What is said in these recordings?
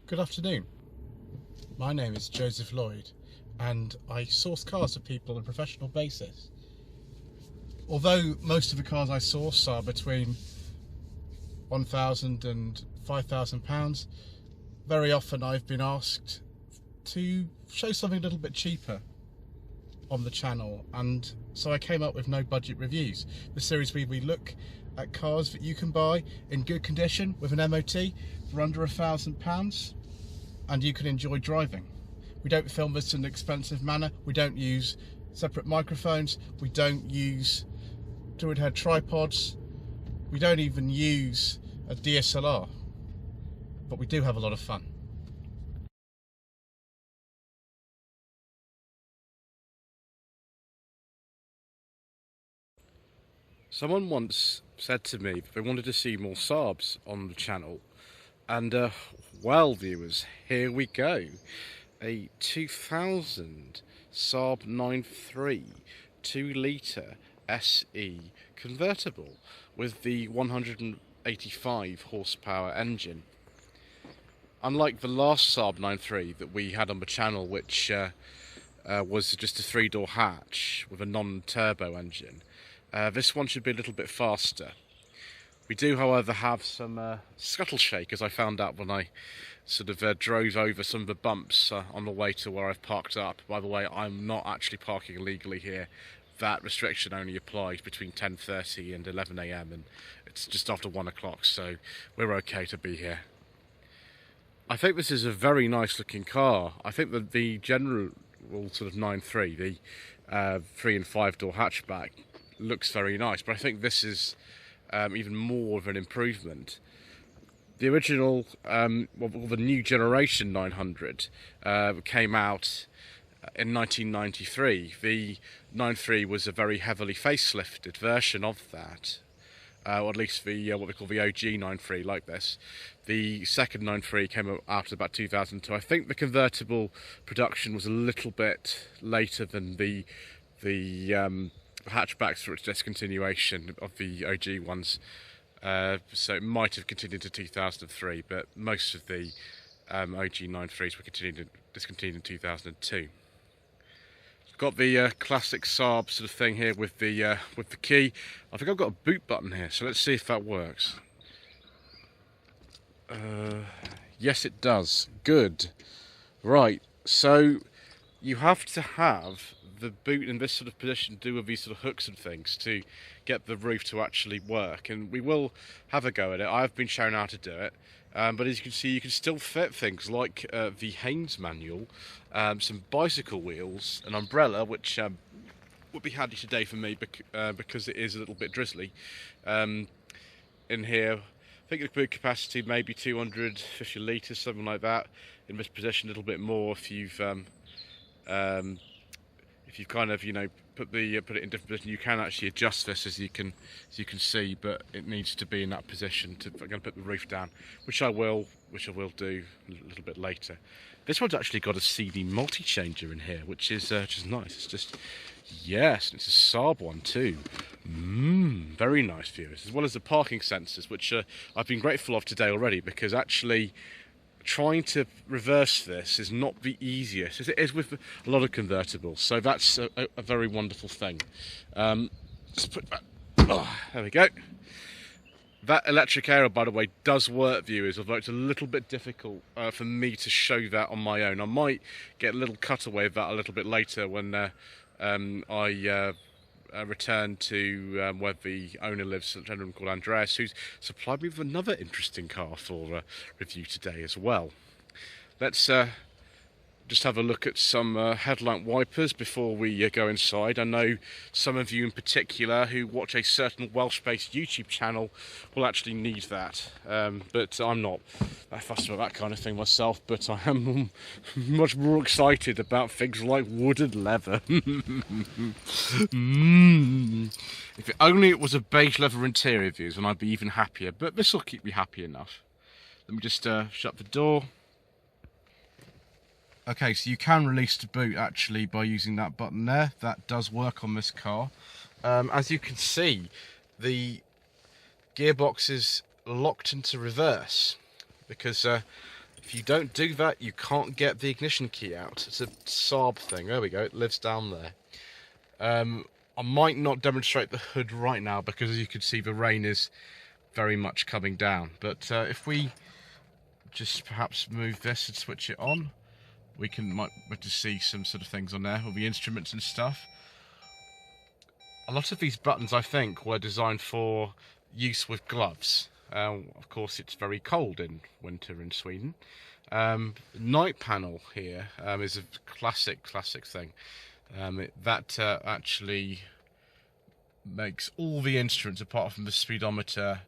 Good afternoon. My name is Joseph Lloyd and I source cars for people on a professional basis. Although most of the cars I source are between £1,000 and £5,000, very often I've been asked to show something a little bit cheaper on the channel, and so I came up with No Budget Reviews, the series where we look at cars that you can buy in good condition with an MOT for under £1,000 and you can enjoy driving. We don't film this in an expensive manner, we don't use separate microphones, we don't use dual head tripods, we don't even use a DSLR, but we do have a lot of fun. Someone once said to me that they wanted to see more Saabs on the channel, and well viewers, here we go. A 2000 Saab 9.3 2-litre SE convertible with the 185 horsepower engine. Unlike the last Saab 9.3 that we had on the channel, which was just a 3-door hatch with a non-turbo engine, this one should be a little bit faster. We do, however, have some scuttle shake, as I found out when I sort of drove over some of the bumps on the way to where I've parked up. By the way, I'm not actually parking illegally here. That restriction only applies between 10:30 and 11 AM, and it's just after 1 o'clock, so we're okay to be here. I think this is a very nice looking car. I think that the general sort of 9.3, the 3 and 5 door hatchback, looks very nice, but I think this is even more of an improvement. The original, the new generation 900 came out in 1993. The 9.3 was a very heavily facelifted version of that, or at least the what we call the OG 9.3 like this. The second 9.3 came out after about 2002. I think the convertible production was a little bit later than the hatchbacks for its discontinuation of the OG ones, so it might have continued to 2003, but most of the OG 9.3s were discontinued in 2002. Got the classic Saab sort of thing here with the key. I think I've got a boot button here, so let's see if that works. Yes, it does. Good. Right, so you have to have the boot in this sort of position to do with these sort of hooks and things to get the roof to actually work, and we will have a go at it. I've been shown how to do it, but as you can see, you can still fit things like the Haynes manual, some bicycle wheels, an umbrella, which would be handy today for me because it is a little bit drizzly. In here, I think the boot capacity maybe 250 litres, something like that. In this position, a little bit more if you've kind of, you know, put it in different position. You can actually adjust this, as you can see, but it needs to be in that position. I'm going to put the roof down, which I will do a little bit later. This one's actually got a CD multi-changer in here, which is nice. It's just, yes, it's a Saab one too. Very nice, viewers, as well as the parking sensors, which I've been grateful of today already, because actually trying to reverse this is not the easiest, as it is with a lot of convertibles, so that's a very wonderful thing. Just put that, there we go. That electric arrow, by the way, does work, viewers, although it's a little bit difficult for me to show that on my own. I might get a little cutaway of that a little bit later when I return to where the owner lives, a gentleman called Andreas, who's supplied me with another interesting car for review today as well. Let's just have a look at some headlamp wipers before we go inside. I know some of you in particular who watch a certain Welsh-based YouTube channel will actually need that, but I'm not that fussed about that kind of thing myself, but I am much more excited about things like wood and leather. If only it was a beige leather interior, views, then I'd be even happier, but this will keep me happy enough. Let me just shut the door. Okay, so you can release the boot actually by using that button there. That does work on this car. As you can see, the gearbox is locked into reverse because If you don't do that, you can't get the ignition key out. It's a Saab thing. There we go, it lives down there. I might not demonstrate the hood right now because, as you can see, the rain is very much coming down. But if we just perhaps move this and switch it on, we might just see some sort of things on there, all the instruments and stuff. A lot of these buttons, I think, were designed for use with gloves. Of course, it's very cold in winter in Sweden. Night panel here is a classic thing. That actually makes all the instruments, apart from the speedometer,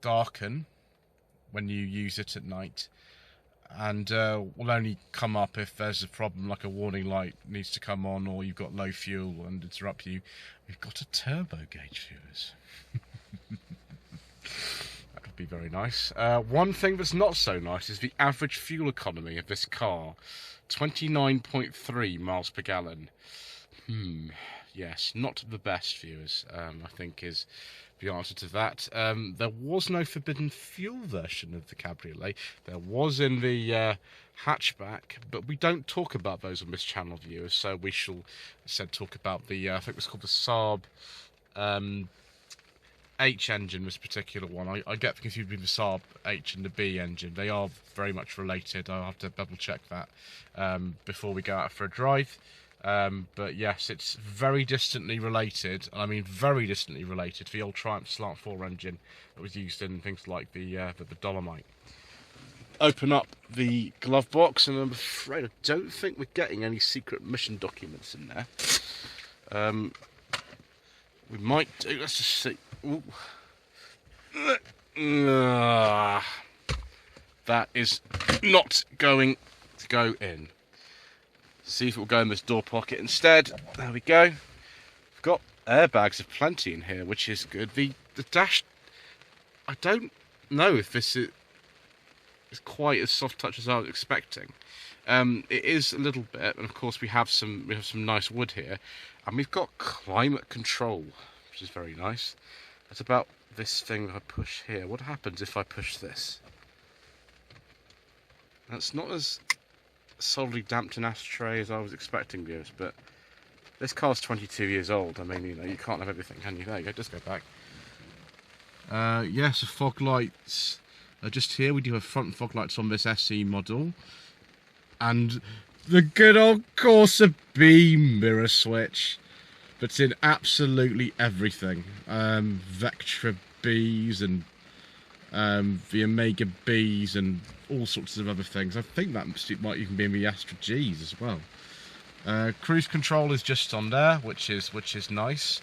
darken when you use it at night, and will only come up if there's a problem, like a warning light needs to come on, or you've got low fuel and interrupt you. We've got a turbo gauge, viewers. That would be very nice. One thing that's not so nice is the average fuel economy of this car. 29.3 miles per gallon. Yes, not the best, viewers, I think is the answer to that. There was no forbidden fuel version of the Cabriolet. There was in the hatchback, but we don't talk about those on this channel, viewers, so we shall instead talk about the, I think it's called the Saab H engine, this particular one. I get confused with the Saab H and the B engine. They are very much related. I'll have to double check that before we go out for a drive. But yes, it's very distantly related, and I mean very distantly related to the old Triumph Slant 4 engine that was used in things like the Dolomite. Open up the glove box, and I'm afraid I don't think we're getting any secret mission documents in there. We might do, let's just see. Ooh. That is not going to go in. See if it will go in this door pocket instead. There we go. We've got airbags aplenty in here, which is good. The dash, I don't know if this is quite as soft touch as I was expecting. It is a little bit, and of course we have some nice wood here, and we've got climate control, which is very nice. It's about this thing that I push here. What happens if I push this? That's not as solidly damped an ashtray as I was expecting, viewers, but this car's 22 years old. I mean, you know, you can't have everything, can you? There you go, just go back. Yes, the fog lights are just here. We do have front fog lights on this SE model, and the good old Corsa B mirror switch that's in absolutely everything. Vectra Bs and the Omega Bs and all sorts of other things. I think that might even be in the Astra Gs as well. Cruise control is just on there, which is nice.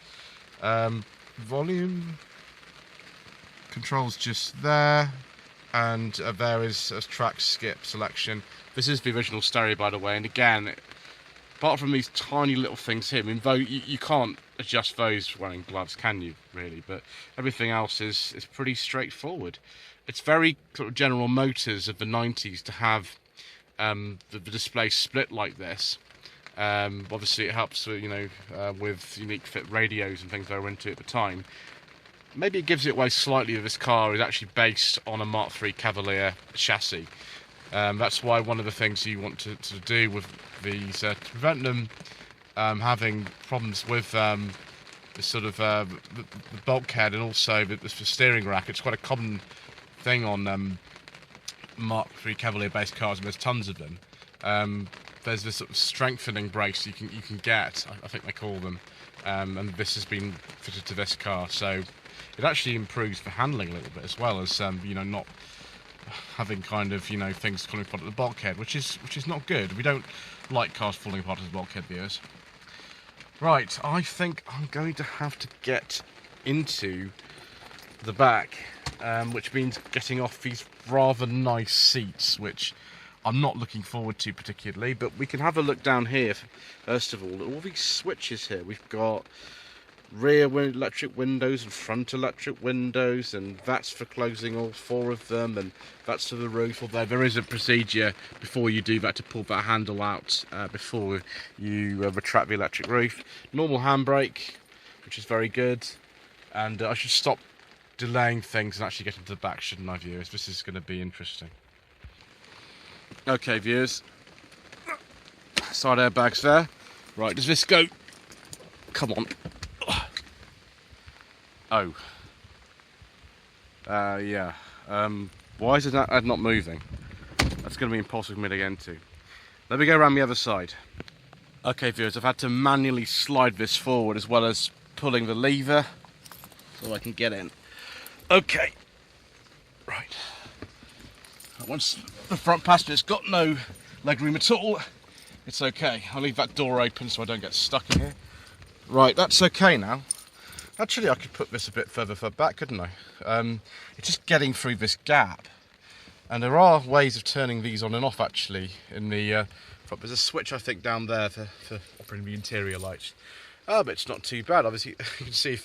Volume control's just there, and there is a track skip selection. This is the original stereo, by the way, and again, apart from these tiny little things here, I mean, though you can't adjust those wearing gloves, can you, really? But everything else is pretty straightforward. It's very sort of General Motors of the 90s to have the display split like this. Obviously, it helps, you know, with unique fit radios and things they were into at the time. Maybe it gives it away slightly that this car is actually based on a Mark III Cavalier chassis. That's why one of the things you want to do with these to prevent them having problems with the sort of the bulkhead and also the steering rack. It's quite a common thing on Mark III Cavalier based cars, and there's tons of them. There's this sort of strengthening brace you can get, I think they call them, and this has been fitted to this car, so it actually improves the handling a little bit, as well as you know, not having kind of, you know, things falling apart at the bulkhead, which is not good. We don't like cars falling apart at the bulkhead, viewers. Right, I think I'm going to have to get into the back, which means getting off these rather nice seats, which I'm not looking forward to particularly, but we can have a look down here. First of all these switches here. We've got rear electric windows and front electric windows, and that's for closing all four of them, and that's to the roof, although there is a procedure before you do that to pull that handle out before you retract the electric roof. Normal handbrake, which is very good, and I should stop delaying things and actually getting to the back, shouldn't I, viewers? This is going to be interesting. Okay, viewers. Side airbags there. Right, does this go? Come on. Oh. Yeah. Why is it not moving? That's going to be impossible for me to get into. Let me go around the other side. Okay, viewers, I've had to manually slide this forward as well as pulling the lever so I can get in. Okay. Right. Once the front passenger's got no legroom at all, it's okay. I'll leave that door open so I don't get stuck in here. Right, that's okay now. Actually, I could put this a bit further back, couldn't I? It's just getting through this gap. And there are ways of turning these on and off, actually, in the front. There's a switch, I think, down there for operating the interior lights. But it's not too bad. Obviously, you can see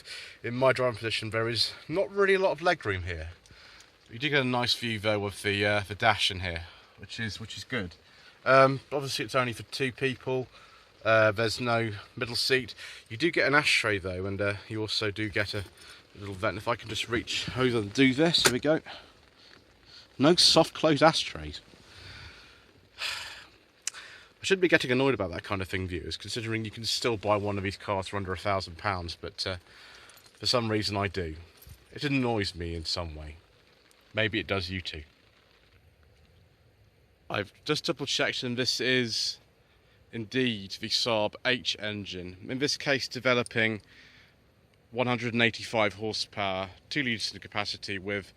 in my driving position, there is not really a lot of legroom here. You do get a nice view, though, of the dash in here, which is good. Obviously, it's only for 2 people. There's no middle seat. You do get an ashtray, though, and you also do get a little vent. If I can just reach over and do this, here we go. No soft close ashtrays. I shouldn't be getting annoyed about that kind of thing, viewers, considering you can still buy one of these cars for under £1,000, but for some reason I do. It annoys me in some way. Maybe it does you too. I've just double checked, and this is indeed the Saab H engine. In this case, developing 185 horsepower, 2 litres in capacity with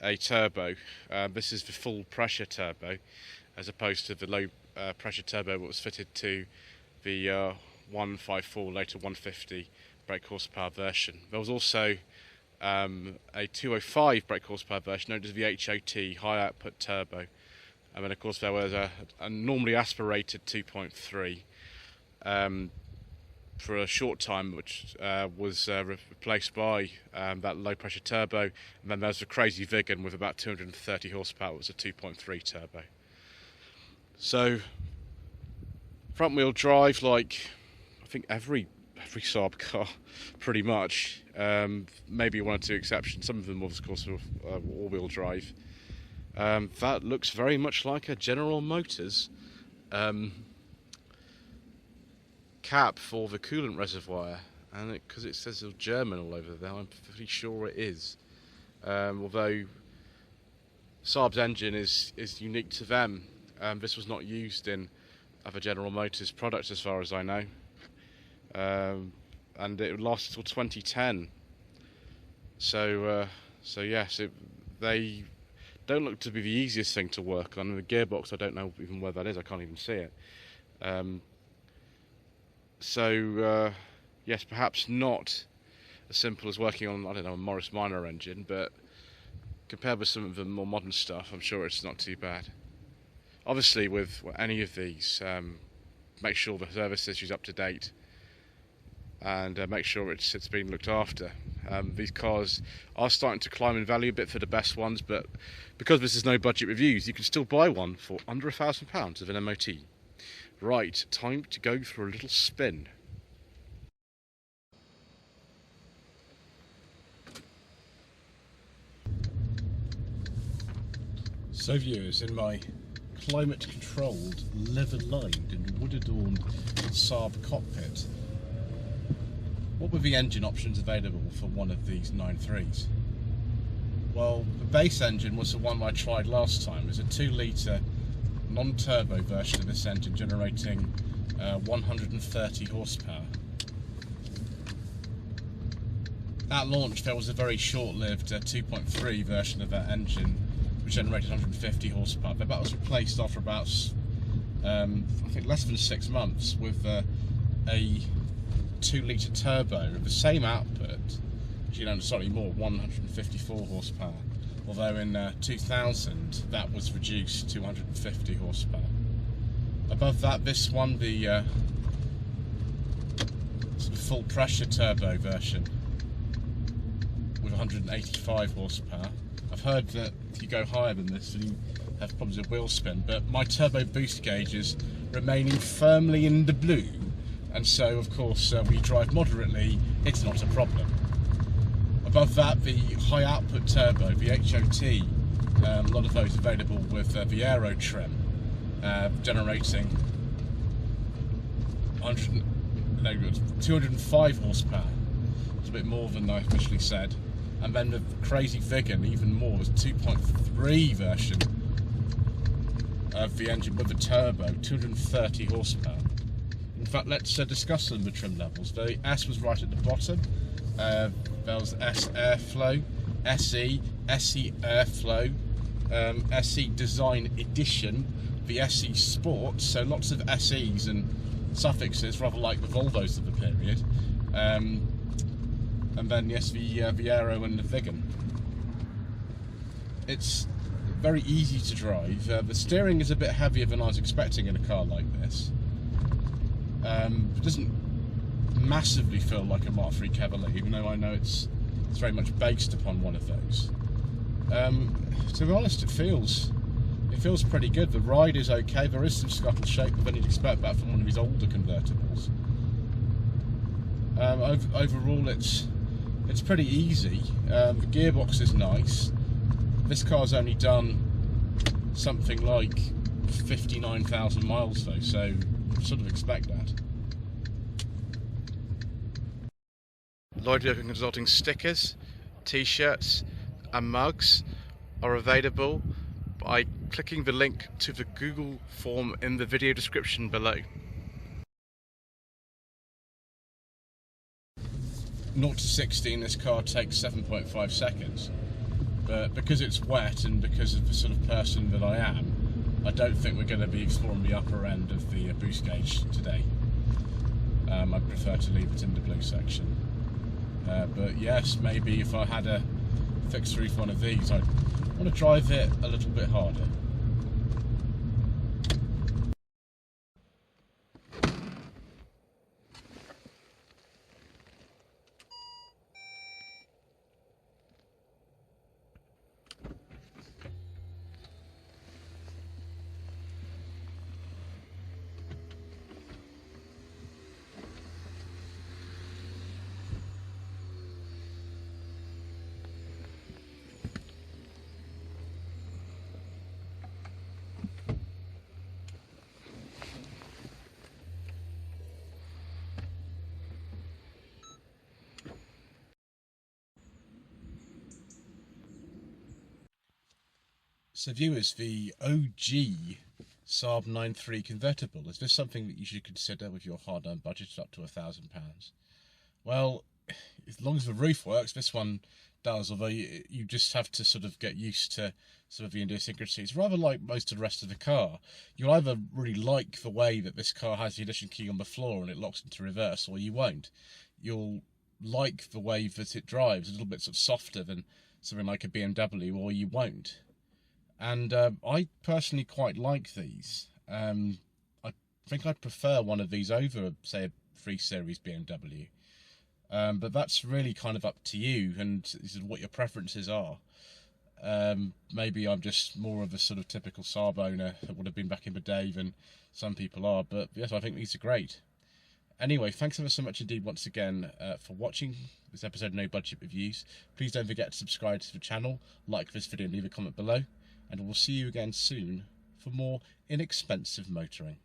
a turbo. This is the full pressure turbo, as opposed to the low pressure turbo that was fitted to the 154, later 150 brake horsepower version. There was also a 205 brake horsepower version known as the HOT, high output turbo. And then of course there was a normally aspirated 2.3 for a short time, which was replaced by that low pressure turbo. And then there's a crazy Vigan with about 230 horsepower, it was a 2.3 turbo. So front wheel drive, like I think every Saab car pretty much, maybe 1 or 2 exceptions. Some of them was of course all wheel drive. That looks very much like a General Motors cap for the coolant reservoir, and because it says German all over there, I'm pretty sure it is. Although Saab's engine is unique to them, this was not used in other General Motors products as far as I know, and it lasted till 2010. So yes, they don't look to be the easiest thing to work on. The gearbox, I don't know even where that is. I can't even see it. Yes, perhaps not as simple as working on, I don't know, a Morris Minor engine, but compared with some of the more modern stuff, I'm sure it's not too bad. Obviously, with any of these, make sure the service history is up to date, and make sure it's been looked after. These cars are starting to climb in value a bit for the best ones, but because this is no budget reviews, you can still buy one for under £1,000 of an MOT. Right, time to go for a little spin. So viewers, in my climate-controlled, leather-lined and wood-adorned Saab cockpit, what were the engine options available for one of these 9.3s? Well, the base engine was the one I tried last time. It's a 2-litre non-turbo version of this engine, generating 130 horsepower. At launch, there was a very short-lived 2.3 version of that engine, which generated 150 horsepower, but that was replaced after about, I think, less than 6 months with a 2-litre turbo of the same output, slightly more, 154 horsepower. Although in 2000 that was reduced to 150 horsepower. Above that, this one, the sort of full pressure turbo version with 185 horsepower. I've heard that if you go higher than this, you have problems with wheel spin, but my turbo boost gauge is remaining firmly in the blue, and so of course when you drive moderately, it's not a problem. Above that, the high output turbo, the HOT, a lot of those available with the aero trim, generating 205 horsepower. It's a bit more than I officially said. And then the crazy Vigan, even more, was 2.3 version of the engine with the turbo, 230 horsepower. In fact, let's discuss some of the trim levels. The S was right at the bottom. There was S Airflow, SE, SE Airflow, SE Design Edition, the SE Sport, so lots of SEs and suffixes, rather like the Volvos of the period. And then, yes, the Aero and the Vigan. It's very easy to drive. The steering is a bit heavier than I was expecting in a car like this. It doesn't massively feel like a Mark III Cabriolet, even though I know it's very much based upon one of those. To be honest, it feels pretty good. The ride is okay. There is some scuttle shake, but then you'd expect that from one of these older convertibles. Overall, it's pretty easy. The gearbox is nice. This car's only done something like 59,000 miles though, so you sort of expect that. Lloyd Vehicle Consulting stickers, t-shirts and mugs are available by clicking the link to the Google form in the video description below. 0 to 60 in this car takes 7.5 seconds, but because it's wet and because of the sort of person that I am, I don't think we're going to be exploring the upper end of the boost gauge today. I prefer to leave it in the blue section. But yes, maybe if I had a fixed roof one of these, I'd want to drive it a little bit harder. So viewers, the OG Saab 9.3 convertible, is this something that you should consider with your hard-earned budget up to £1,000? Well, as long as the roof works, this one does, although you just have to sort of get used to sort of the idiosyncrasies. Rather like most of the rest of the car, you'll either really like the way that this car has the ignition key on the floor and it locks into reverse, or you won't. You'll like the way that it drives, a little bit sort of softer than something like a BMW, or you won't. And I personally quite like these. I think I'd prefer one of these over, say, a 3 Series BMW. But that's really kind of up to you and this is what your preferences are. Maybe I'm just more of a sort of typical Saab owner that would have been back in the day than some people are. But yes, I think these are great. Anyway, thanks ever so much indeed once again for watching this episode of No Budget Reviews. Please don't forget to subscribe to the channel, like this video and leave a comment below. And we'll see you again soon for more inexpensive motoring.